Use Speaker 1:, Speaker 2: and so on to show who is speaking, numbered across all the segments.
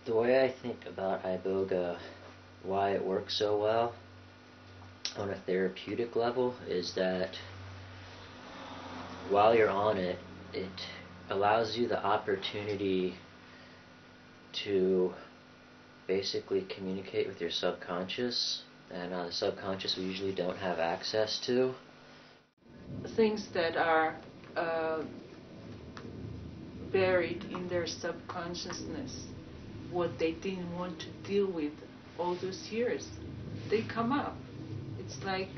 Speaker 1: The way I think about Iboga, why it works so well on a therapeutic level, is that while you're on it, it allows you the opportunity to basically communicate with your subconscious, and the subconscious we usually don't have access to.
Speaker 2: Things that are buried in their subconsciousness, what they didn't want to deal with all those years, they come up. It's like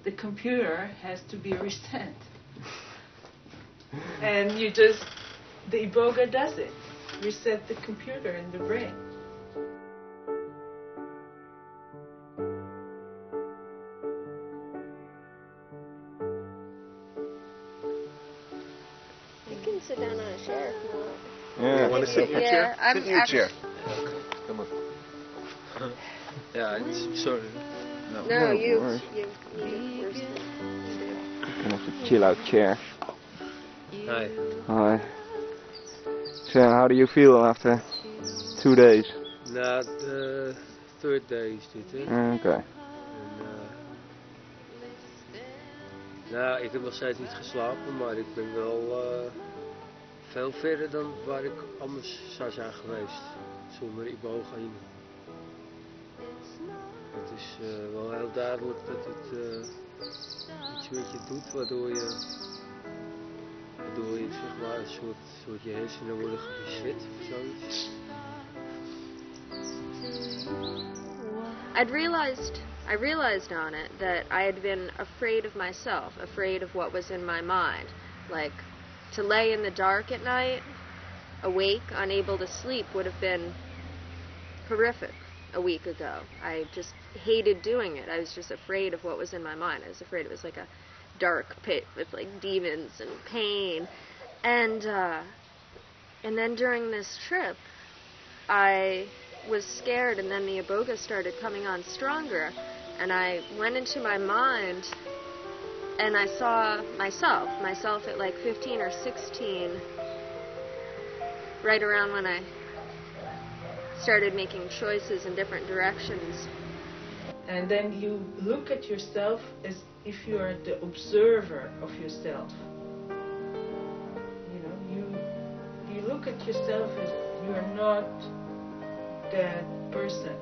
Speaker 2: the computer has to be reset. And the Iboga does it. Reset the computer and the brain.
Speaker 3: You can sit down on a chair if you want.
Speaker 4: Yeah, want to sit in your chair?
Speaker 3: I'm
Speaker 4: sit in your chair.
Speaker 5: Come on. Yeah, sorry.
Speaker 3: No, you need it first.
Speaker 4: You have to chill out chair.
Speaker 5: Hi.
Speaker 4: Hi. So, how do you feel after 2 days?
Speaker 5: Na de third day is dit, hè?
Speaker 4: Okay.
Speaker 5: Nou, ik heb nog steeds niet geslapen, maar ik ben wel veel verder dan waar ik anders zou zijn geweest. Zonder Iboga in. Het is wel heel duidelijk dat het iets met je doet, waardoor je zeg maar een soort je hersenen worden gereset of zoiets.
Speaker 3: I realized on it that I had been afraid of myself, afraid of what was in my mind. Like, to lay in the dark at night, awake, unable to sleep, would have been horrific a week ago. I just hated doing it. I was just afraid of what was in my mind. I was afraid it was like a dark pit with like demons and pain. And then during this trip, I was scared, and then the Iboga started coming on stronger, and I went into my mind and I saw myself at like 15 or 16, right around when I started making choices in different directions.
Speaker 2: And then you look at yourself as if you are the observer of yourself. You know, you look at yourself as you are not that person.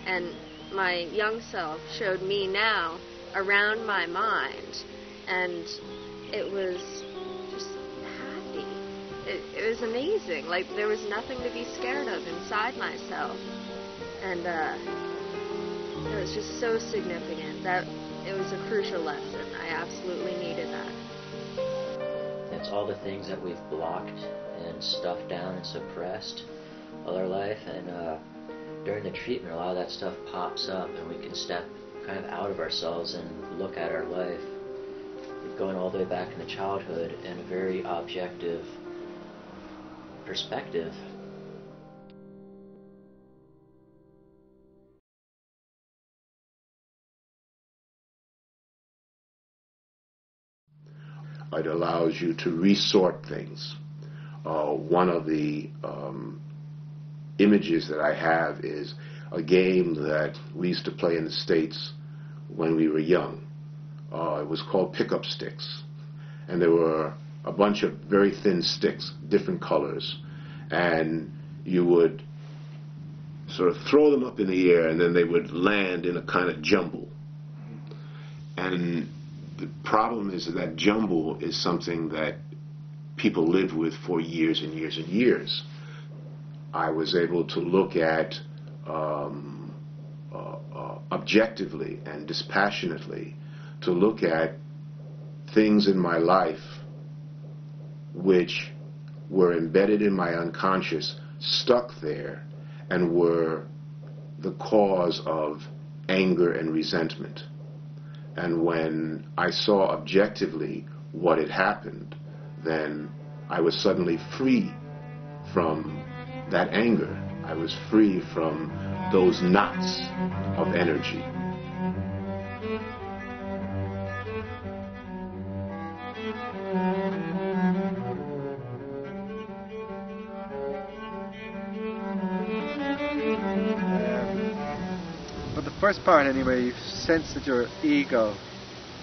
Speaker 3: And my young self showed me now around my mind, and it was just happy. It was amazing. Like, there was nothing to be scared of inside myself. And it was just so significant. That it was a crucial lesson. I absolutely needed that.
Speaker 1: It's all the things that we've blocked and stuffed down and suppressed all our life, and during the treatment a lot of that stuff pops up, and we can step kind of out of ourselves and look at our life going all the way back into childhood in a very objective perspective.
Speaker 6: It allows you to resort things. One of the images that I have is a game that we used to play in the States when we were young. It was called pick-up sticks, and there were a bunch of very thin sticks, different colors, and you would sort of throw them up in the air, and then they would land in a kind of jumble. And the problem is that jumble is something that people live with for years and years and years. I was able to look at objectively and dispassionately, to look at things in my life which were embedded in my unconscious, stuck there, and were the cause of anger and resentment. And when I saw objectively what had happened, then I was suddenly free from that anger. I was free from those knots of energy.
Speaker 7: first part anyway, you sense that your ego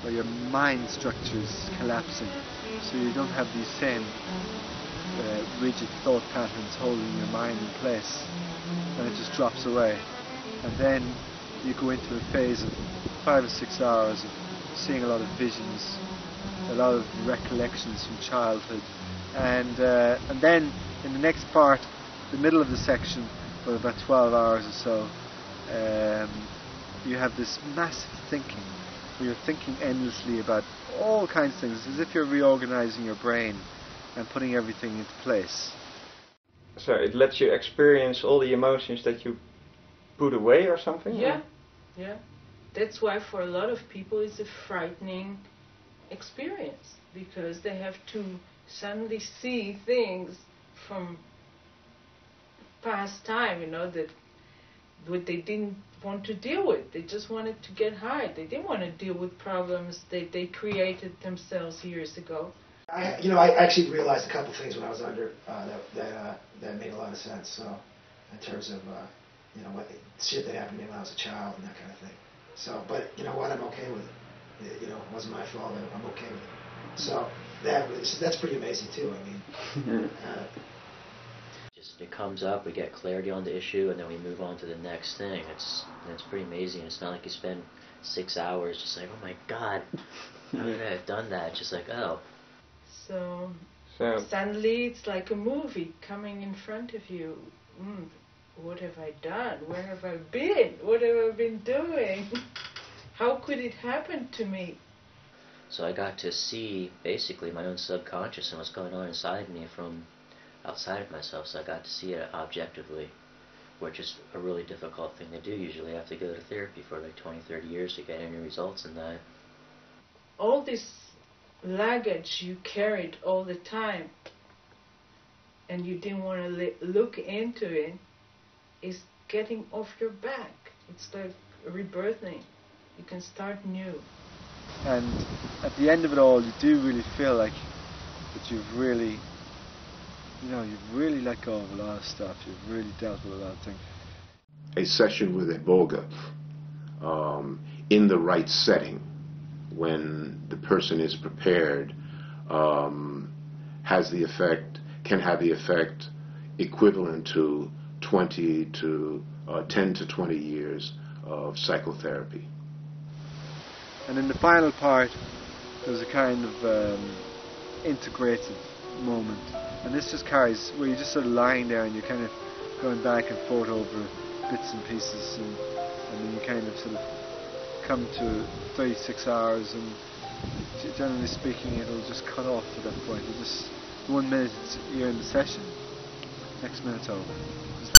Speaker 7: or your mind structure is collapsing, so you don't have these same rigid thought patterns holding your mind in place, and it just drops away. And then you go into a phase of 5 or 6 hours of seeing a lot of visions, a lot of recollections from childhood, and then in the next part, the middle of the section, for about 12 hours or so, you have this massive thinking, where you're thinking endlessly about all kinds of things, as if you're reorganizing your brain and putting everything into place.
Speaker 4: So it lets you experience all the emotions that you put away or something?
Speaker 2: Yeah,
Speaker 4: or?
Speaker 2: yeah. That's why for a lot of people it's a frightening experience, because they have to suddenly see things from past time, that what they didn't want to deal with. They just wanted to get high. They didn't want to deal with problems they created themselves years ago.
Speaker 8: I actually realized a couple things when I was under that made a lot of sense. So, in terms of what shit that happened to me when I was a child and that kind of thing. So, but you know what? I'm okay with it. It wasn't my fault. I'm okay with it. So that's pretty amazing too. I mean,
Speaker 1: just it comes up, we get clarity on the issue, and then we move on to the next thing. It's pretty amazing. It's not like you spend 6 hours just like, oh my God, how could I have done that? It's just like, oh.
Speaker 2: So
Speaker 4: So
Speaker 2: suddenly it's like a movie coming in front of you. What have I done? Where have I been? What have I been doing? How could it happen to me?
Speaker 1: So I got to see basically my own subconscious and what's going on inside me from outside of myself. So I got to see it objectively, which is a really difficult thing to do. Usually I have to go to therapy for like 20, 30 years to get any results in that.
Speaker 2: All this luggage you carried all the time and you didn't want to look into it is getting off your back. It's like rebirthing. You can start new.
Speaker 7: And at the end of it all, you do really feel like that you've really let go of a lot of stuff. You've really dealt with a lot of things.
Speaker 6: A session with Iboga in the right setting, when the person is prepared, can have the effect equivalent to 10 to 20 years of psychotherapy.
Speaker 7: And in the final part, there's a kind of integrative moment, and this just carries where you're just sort of lying there and you're kind of going back and forth over bits and pieces, and then you kind of sort of come to 36 hours, and generally speaking it'll just cut off at that point. It just 1 minute you're in the session, next minute's over. Just